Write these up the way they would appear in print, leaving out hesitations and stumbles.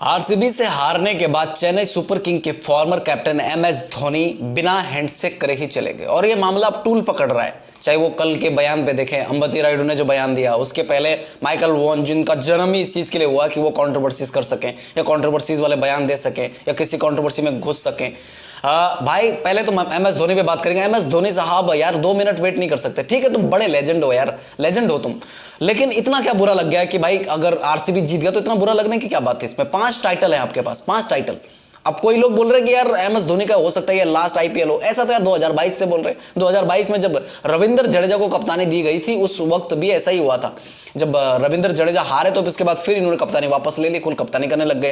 RCB से हारने के बाद चेन्नई सुपर किंग के फॉर्मर कैप्टन एमएस धोनी बिना हैंडशेक करे ही चले गए और ये मामला अब टूल पकड़ रहा है। चाहे वो कल के बयान पे देखें, अंबती रायडू ने जो बयान दिया, उसके पहले माइकल वॉन, जिनका जन्म ही इस चीज़ के लिए हुआ कि वो कंट्रोवर्सीज कर सकें या कंट्रोवर्सीज वाले बयान दे सकें या किसी कंट्रोवर्सी में घुस सकें। भाई पहले तो एमएस धोनी पे बात करेंगे। एमएस धोनी साहब यार 2 मिनट वेट नहीं कर सकते। ठीक है, तुम बड़े लेजेंड हो यार, लेजेंड हो तुम, लेकिन इतना क्या बुरा लग गया कि भाई अगर आरसीबी जीत गया तो इतना बुरा लगने की क्या बात है इसमें। 5 टाइटल है आपके पास, 5 टाइटल। अब कोई लोग बोल रहे हैं कि यार एमएस धोनी का हो सकता है ये लास्ट आईपीएल हो, ऐसा तो यार 2022 से बोल रहे हैं। 2022 में जब रविंद्र जडेजा को कप्तानी दी गई थी उस वक्त भी ऐसा ही हुआ था। जब रविंद्र जडेजा हारे तो उसके बाद फिर इन्होंने कप्तानी वापस ले ली, खुद कप्तानी करने लग गए।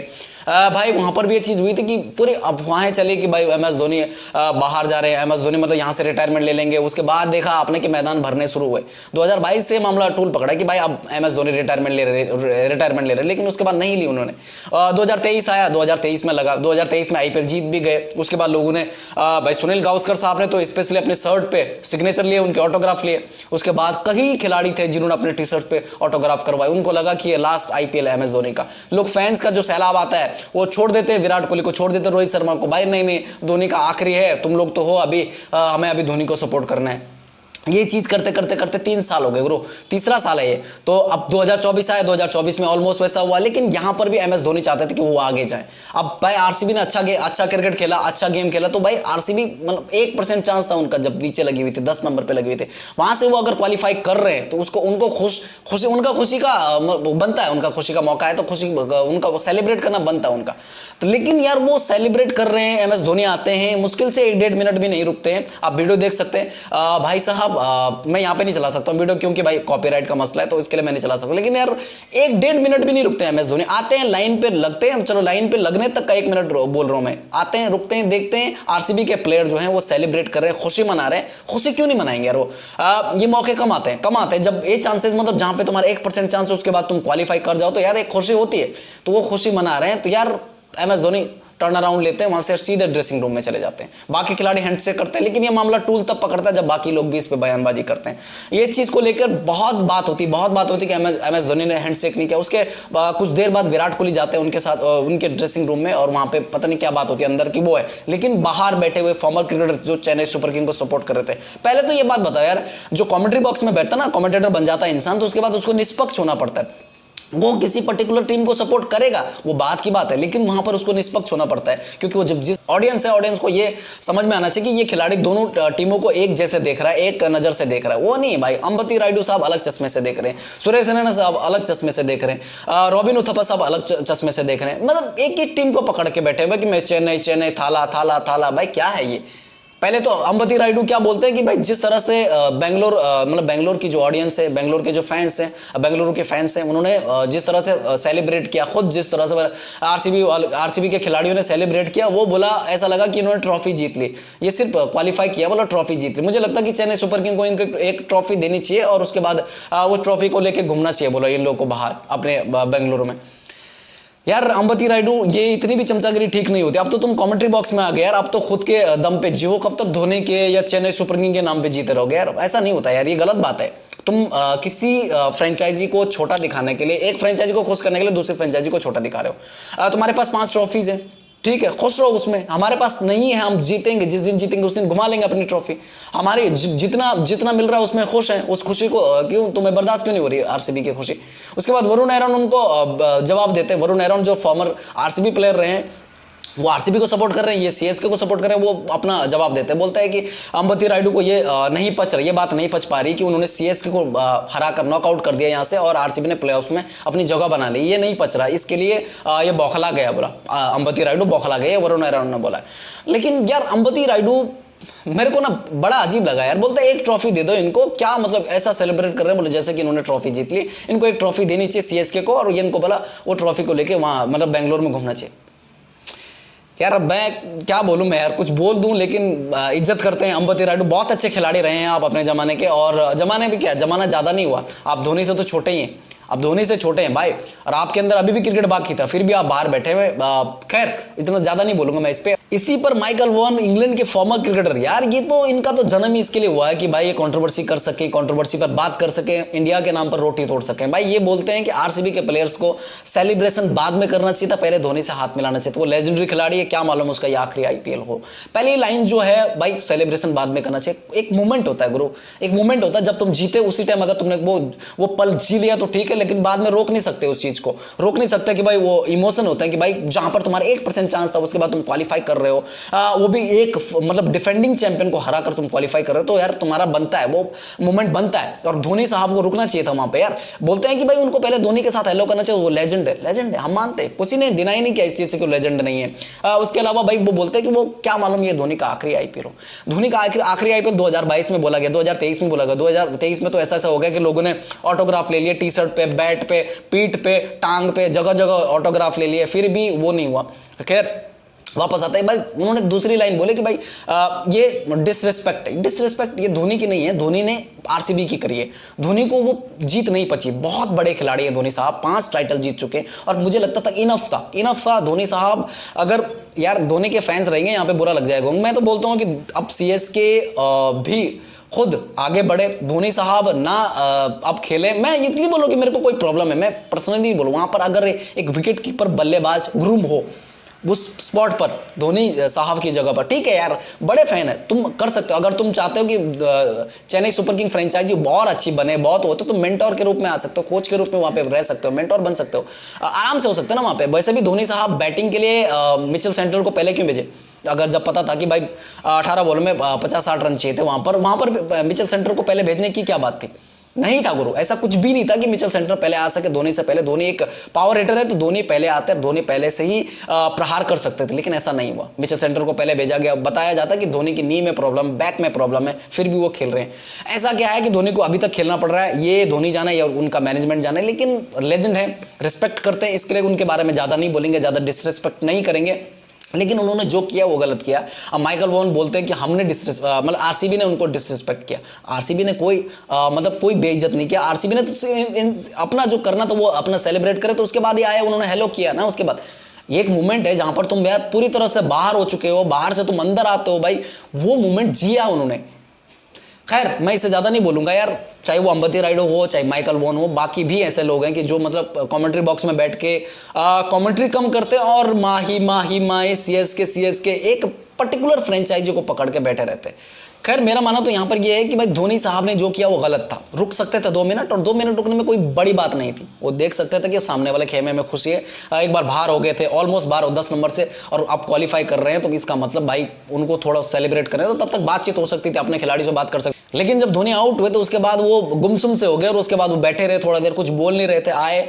भाई वहां पर भी ये चीज हुई थी कि पूरी अफवाहें चली कि भाई एमएस धोनी बाहर जा रहे हैं, एमएस धोनी मतलब यहाँ से रिटायरमेंट ले लेंगे। उसके बाद देखा आपने कि मैदान भरने शुरू हुए। 2022 से मामला टूल पकड़ा कि भाई अब एमएस धोनी रिटायरमेंट ले रहे, लेकिन उसके बाद नहीं ली उन्होंने। 2023 आया, 2023 में लगा, 2023 में आईपीएल जीत भी गए। उसके बाद लोगों ने भाई सुनील गावस्कर साहब ने तो स्पेशली अपने शर्ट पे सिग्नेचर लिए, उनके ऑटोग्राफ लिए। उसके बाद कई खिलाड़ी थे जिन्होंने अपने टी शर्ट पे ऑटोग्राफ करवाए। उनको लगा कि ये लास्ट आईपीएल है एमएस धोनी का। लोग फैंस का जो सैलाब आता है वो छोड़ देते हैं, विराट कोहली को छोड़ देते, रोहित शर्मा को, भाई नहीं धोनी का आखिरी है, तुम लोग तो हो अभी, हमें अभी धोनी को सपोर्ट करना है। ये चीज करते करते करते 3 साल हो गए ब्रो, तीसरा साल है ये। तो अब 2024 आया, 2024 में ऑलमोस्ट वैसा हुआ, लेकिन यहां पर भी एमएस धोनी चाहते थे कि वो आगे जाए। अब भाई आरसीबी ने अच्छा क्रिकेट खेला, अच्छा गेम खेला, तो भाई आरसीबी मतलब 1% चांस था उनका जब नीचे लगी हुई थी, 10 नंबर पे लगी हुई थी। वहां से वो अगर क्वालिफाई कर रहे हैं तो उसको उनको खुशी का बनता है, उनका खुशी का मौका है तो खुशी उनका सेलिब्रेट करना बनता है उनका। तो लेकिन यार वो सेलिब्रेट कर रहे हैं, एमएस धोनी आते हैं, मुश्किल से 1-1.5 मिनट भी नहीं रुकते हैं। आप वीडियो देख सकते हैं। भाई साहब मैं यहाँ पे नहीं चला सकता हूँ वीडियो क्योंकि भाई कॉपीराइट का मसला है, तो इसके लिए मैं नहीं चला सकता, लेकिन यार 1-1.5 मिनट भी नहीं रुकते हैं एमएस धोनी। आते हैं, लाइन पे लगते हैं, चलो लाइन पे लगने तक का 1 मिनट बोल रहा हूँ मैं, आते हैं, रुकते हैं, देखते हैं आरसीबी के प्लेयर जो हैं वो सेलिब्रेट कर रहे हैं, खुशी मना रहे हैं। खुशी क्यों नहीं मनाएंगे यार वो? ये मौके कम आते हैं जब ये चांसेस, मतलब जहां पे तुम्हारा 1% चांस है उसके बाद तुम क्वालिफाई कर जाओ तो यार एक खुशी होती है, तो वो खुशी मना रहे हैं। तो यार एमएस धोनी टर्न अराउंड लेते हैं, वहां से सीधे ड्रेसिंग रूम में चले जाते हैं। बाकी खिलाड़ी हैंडशेक करते हैं, लेकिन ये मामला टूल तब पकड़ता है जब बाकी लोग भी इस पे बयानबाजी करते हैं। ये चीज को लेकर बहुत बात होती कि एमएस धोनी ने हैंडशेक नहीं किया। उसके कुछ देर बाद विराट कोहली जाते हैं उनके साथ उनके ड्रेसिंग रूम में, और वहां पे पता नहीं क्या बात होती है अंदर की वो है, लेकिन बाहर बैठे हुए फॉर्मर क्रिकेटर जो चेन्नई सुपर किंग को सपोर्ट कर रहे थे। पहले तो ये बात बताओ यार, जो कमेंट्री बॉक्स में बैठता ना, कमेंटेटर बन जाता है इंसान, तो उसके बाद उसको निष्पक्ष होना पड़ता है। वो किसी पर्टिकुलर टीम को सपोर्ट करेगा, वो बात की बात है, लेकिन वहां पर उसको निष्पक्ष होना पड़ता है, क्योंकि वो जब जिस ऑडियंस है, ऑडियंस को ये समझ में आना चाहिए कि ये खिलाड़ी दोनों टीमों को एक जैसे देख रहा है, एक नजर से देख रहा है। वो नहीं भाई, अंबती रायडू साहब अलग चश्मे से देख रहे हैं, सुरेश रैना साहब अलग चश्मे से देख रहे हैं, रॉबिन उथप्पा साहब अलग चश्मे से देख रहे हैं। मतलब एक ही टीम को पकड़ के बैठे हुए कि मैं चेन्नई थाला। भाई क्या है ये? पहले तो अंबती रायडू क्या बोलते हैं कि भाई जिस तरह से बेंगलोर की जो ऑडियंस है, बेंगलोर के जो फैंस हैं, बेंगलुरु के फैंस हैं, उन्होंने जिस तरह से सेलिब्रेट किया, खुद जिस तरह से आरसीबी के खिलाड़ियों ने सेलिब्रेट किया, वो बोला ऐसा लगा कि इन्होंने ट्रॉफी जीत ली। ये सिर्फ क्वालिफाई किया, बोला ट्रॉफी जीत ली। मुझे लगता है कि चेन्नई सुपर किंग को इनको एक ट्रॉफी देनी चाहिए और उसके बाद वो ट्रॉफी को लेकर घूमना चाहिए, बोला इन लोगों को बाहर अपने बेंगलुरु में। यार अंबती रायडू, ये इतनी भी चमचागिरी ठीक नहीं होती। अब तो तुम कमेंट्री बॉक्स में आ गए यार, अब तो खुद के दम पे जियो, कब तक धोनी के या चेन्नई सुपर किंग के नाम पे जीते रहोगे यार? ऐसा नहीं होता यार, ये गलत बात है। तुम किसी फ्रेंचाइजी को छोटा दिखाने के लिए, एक फ्रेंचाइजी को खुश करने के लिए दूसरी फ्रेंचाइजी को छोटा दिखा रहे हो। तुम्हारे पास 5 ट्रॉफीज हैं, ठीक है, खुश रहो उसमें। हमारे पास नहीं है, हम जीतेंगे, जिस दिन जीतेंगे उस दिन घुमा लेंगे अपनी ट्रॉफी। हमारे जितना मिल रहा है उसमें खुश हैं, उस खुशी को क्यों तुम्हें बर्दाश्त क्यों नहीं हो रही है आरसीबी की खुशी? उसके बाद वरुण एरन उनको जवाब देते हैं। वरुण एरन जो फॉर्मर आरसीबी प्लेयर रहे हैं, वो आरसीबी को सपोर्ट कर रहे हैं, ये सीएसके को सपोर्ट कर रहे हैं। वो अपना जवाब देते हैं, बोलता है कि अंबती रायडू को ये नहीं पच रही, ये बात नहीं पच पा रही कि उन्होंने सीएसके को हरा कर नॉकआउट कर दिया यहाँ से और आरसीबी ने प्लेऑफ्स में अपनी जगह बना ली। ये नहीं पच रहा, इसके लिए ये बौखला गया, बोला अंबती रायडू बौखला गया, वरुण एरन ने बोला। लेकिन यार अंबती रायडू मेरे को ना बड़ा अजीब लगा यार। बोलता है एक ट्रॉफी दे दो इनको, क्या मतलब ऐसा सेलिब्रेट कर रहे हैं, बोले जैसे कि इन्होंने ट्रॉफी जीत ली, इनको एक ट्रॉफी देनी चाहिए सीएसके को, और ये इनको बोला वो ट्रॉफी को लेके वहाँ मतलब बेंगलोर में घूमना चाहिए। यार अब मैं क्या बोलूं, मैं यार कुछ बोल दूं, लेकिन इज्जत करते हैं अंबती रायडू, बहुत अच्छे खिलाड़ी रहे हैं आप अपने जमाने के, और जमाने भी क्या, जमाना ज्यादा नहीं हुआ, आप धोनी से तो छोटे ही हैं, आप धोनी से छोटे हैं भाई, और आपके अंदर अभी भी क्रिकेट बाकी था, फिर भी आप बाहर बैठे हुए। खैर इतना ज्यादा नहीं बोलूंगा मैं इस पे। इसी पर माइकल वॉन, इंग्लैंड के फॉर्मर क्रिकेटर, यार ये तो इनका तो जन्म ही इसके लिए हुआ है कि भाई ये कंट्रोवर्सी कर सके, कंट्रोवर्सी पर बात कर सके, इंडिया के नाम पर रोटी तोड़ सके। भाई ये बोलते हैं कि आरसीबी के प्लेयर्स को सेलिब्रेशन बाद में करना चाहिए था, पहले धोनी से हाथ मिलाना चाहिए था। वो लेजेंडरी खिलाड़ी है, क्या मालूम उसका ये आखिरी आईपीएल हो। पहली लाइन जो है भाई सेलिब्रेशन बाद में करना चाहिए। एक मूवमेंट होता है गुरु, एक मूवमेंट होता है, जब तुम जीते उसी टाइम अगर तुमने वो पल जी लिया तो ठीक है, लेकिन बाद में रोक नहीं सकते उस चीज को, रोक नहीं सकते कि भाई वो इमोशन होता है कि भाई जहां पर तुम्हारा 1% चांस था उसके बाद तुम क्वालिफाई कर रहे हो, वो भी एक मतलब डिफेंडिंग चैंपियन को हराकर तुम क्वालिफाई कर रहे हो, तो यार तुम्हारा बनता है, वो मोमेंट बनता है। और धोनी साहब को रुकना चाहिए था वहां पे यार। बोलते हैं कि भाई उनको पहले धोनी के साथ हेलो करना चाहिए, वो लेजेंड है, लेजेंड है, हम मानते हैं, किसी ने डिनाई नहीं किया इस चीज से कि वो लेजेंड नहीं है। उसके अलावा भाई वो बोलते हैं कि वो क्या मालूम ये धोनी का आखिरी आईपीएल हो। धोनी का आखिरी आईपीएल 2022 में बोला गया, 2023 में बोला गया, 2023 में तो ऐसा हो गया कि लोगों ने ऑटोग्राफ ले लिए, टी शर्ट पे, बैट पे, पीठ पे, टांग पे, जगह जगह ऑटोग्राफ ले लिए, फिर भी वो नहीं हुआ। खैर वापस आता है भाई, उन्होंने दूसरी लाइन बोले कि भाई ये डिसरिस्पेक्ट है। डिसरिस्पेक्ट ये धोनी की नहीं है, धोनी ने आरसीबी की करी है। धोनी को वो जीत नहीं पची, बहुत बड़े खिलाड़ी हैं धोनी साहब, 5 टाइटल जीत चुके, और मुझे लगता था इनफ था धोनी साहब। अगर यार धोनी के फैंस रहेंगे यहाँ पे बुरा लग जाएगा, मैं तो बोलता हूँ कि अब सीएसके भी खुद आगे बढ़े, धोनी साहब ना अब खेले। मैं इतनी बोलूँ कि मेरे को कोई प्रॉब्लम है, मैं पर्सनली बोलूँ, वहाँ पर अगर एक विकेट कीपर बल्लेबाज ग्रूम हो उस स्पॉट पर धोनी साहब की जगह पर, ठीक है यार, बड़े फैन है, तुम कर सकते हो। अगर तुम चाहते हो कि चेन्नई सुपर किंग फ्रेंचाइजी बहुत अच्छी बने, बहुत हो, तो तुम मेंटोर के रूप में आ सकते हो, कोच के रूप में वहाँ पे रह सकते हो, मेंटोर बन सकते हो, आराम से हो सकते हो ना वहाँ पे। वैसे भी धोनी साहब बैटिंग के लिए मिचेल सेंट्रल को पहले क्यों भेजे? अगर जब पता था कि भाई 18 बॉल में 50-60 रन चाहिए थे, वहाँ पर मिचेल सेंट्रल को पहले भेजने की क्या बात थी? नहीं था गुरु, ऐसा कुछ भी नहीं था कि मिचेल सेंटर पहले आ सके धोनी से पहले। धोनी एक पावर हिटर है तो धोनी पहले आते हैं, धोनी पहले से ही प्रहार कर सकते थे, लेकिन ऐसा नहीं हुआ। मिचेल सेंटर को पहले भेजा गया, बताया जाता कि धोनी की नी में प्रॉब्लम, बैक में प्रॉब्लम है, फिर भी वो खेल रहे हैं। ऐसा क्या है कि धोनी को अभी तक खेलना पड़ रहा है, ये धोनी जाने या उनका मैनेजमेंट जाने, लेकिन लेजेंड है, रिस्पेक्ट करते हैं, इसके लिए उनके बारे में ज्यादा नहीं बोलेंगे, ज्यादा डिसरिस्पेक्ट नहीं करेंगे, लेकिन उन्होंने जो किया वो गलत किया। अब माइकल वॉन बोलते हैं कि हमने मतलब आरसीबी ने उनको डिसरिस्पेक्ट किया। आरसीबी ने कोई मतलब कोई बेइज्जत नहीं किया। आरसीबी ने तो अपना जो करना था वो अपना सेलिब्रेट करे, तो उसके बाद ही आए, उन्होंने हेलो किया ना। उसके बाद ये एक मूवमेंट है जहां पर तुम यार पूरी तरह से बाहर हो चुके हो, बाहर से तुम अंदर आते हो भाई, वो मूवमेंट जिया उन्होंने। खैर मैं इससे ज्यादा नहीं बोलूंगा यार, चाहे वो अंबती राइडो हो, चाहे माइकल वॉन हो, बाकी भी ऐसे लोग हैं कि जो मतलब कमेंट्री बॉक्स में बैठ के कमेंट्री कम करते हैं और माही सीएसके एक पर्टिकुलर फ्रेंचाइजी को पकड़ के बैठे रहते हैं। खैर मेरा मानना तो यहाँ पर ये है कि भाई धोनी साहब ने जो किया वो गलत था। रुक सकते थे 2 मिनट, और 2 मिनट रुकने में कोई बड़ी बात नहीं थी। वो देख सकते थे कि सामने वाले खेमे में खुशी है, एक बार बाहर हो गए थे, ऑलमोस्ट बाहर हो 10 नंबर से, और अब क्वालिफाई कर रहे हैं, तो इसका मतलब भाई उनको थोड़ा सेलिब्रेट करें, तो तब तक बातचीत हो सकती थी, अपने खिलाड़ी से बात कर सकते। लेकिन जब धोनी आउट हुए तो उसके बाद वो गुमसुम से हो गए, और उसके बाद वो बैठे रहे थोड़ा देर, कुछ बोल नहीं रहे थे, आए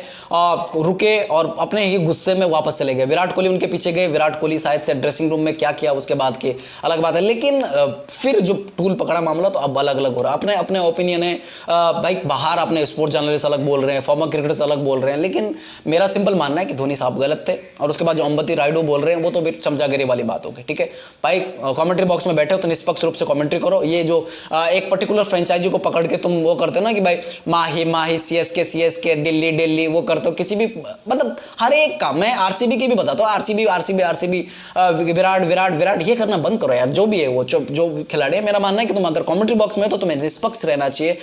रुके और अपने ही गुस्से में वापस चले गए। विराट कोहली उनके पीछे गए, विराट कोहली शायद से ड्रेसिंग रूम में क्या किया उसके बाद की अलग बात है, लेकिन फिर जो टूल पकड़ा मामला तो अब अलग अलग हो रहा है। अपने अपने ओपिनियन है भाई, बाहर अपने स्पोर्ट जर्नलिस्ट अलग बोल रहे हैं, फॉर्मर क्रिकेटर्स अलग बोल रहे हैं, लेकिन मेरा सिंपल मानना है कि धोनी साहब गलत थे। और उसके बाद जो अंबती राइडो बोल रहे हैं वो तो फिर चमचागिरी वाली बात होगी, ठीक है भाई। कमेंट्री बॉक्स में बैठे हो तो निष्पक्ष रूप से कमेंट्री करो। ये जो एक पर्टिकुलर फ्रेंचाइजी को पकड़ के तुम वो करते हो ना कि भाई माही सीएसके दिल्ली वो करते हो, किसी भी मतलब हर एक का। मैं आरसीबी की भी बताता हूँ, आरसीबी विराट ये करना बंद करो यार। जो भी है वो जो खिलाड़ी है, मेरा मानना है कि तुम अगर कमेंट्री बॉक्स में तो तुम्हें निष्पक्ष रहना चाहिए,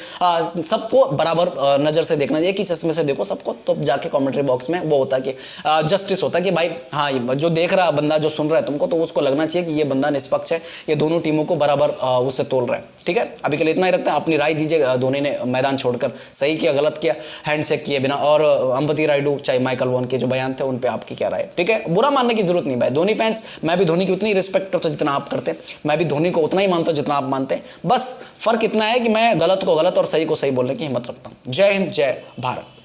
सबको बराबर नजर से देखना चाहिए, कि चश्मे से देखो सबको, तो जाके कमेंट्री बॉक्स में वो होता है कि जस्टिस होता है कि भाई हाँ जो देख रहा बंदा, जो सुन रहा है तुमको, तो उसको लगना चाहिए कि ये बंदा निष्पक्ष है, ये दोनों टीमों को बराबर उससे तोल रहा है, ठीक है। अभी के लिए इतना ही रखते हैं, अपनी राय दीजिए। धोनी ने मैदान छोड़कर सही किया, गलत किया, हैंडशेक किए बिना, और अंबती राइडू चाहे माइकल वॉन के जो बयान थे उन पे आपकी क्या राय, ठीक है। बुरा मानने की जरूरत नहीं भाई, धोनी फैंस, मैं भी धोनी की उतनी रिस्पेक्ट करता हूं जितना आप करते हैं, मैं भी धोनी को उतना ही मानता हूं जितना आप मानते हैं। बस फर्क इतना है कि मैं गलत को गलत और सही को सही बोलने की हिम्मत रखता हूं। जय हिंद, जय भारत।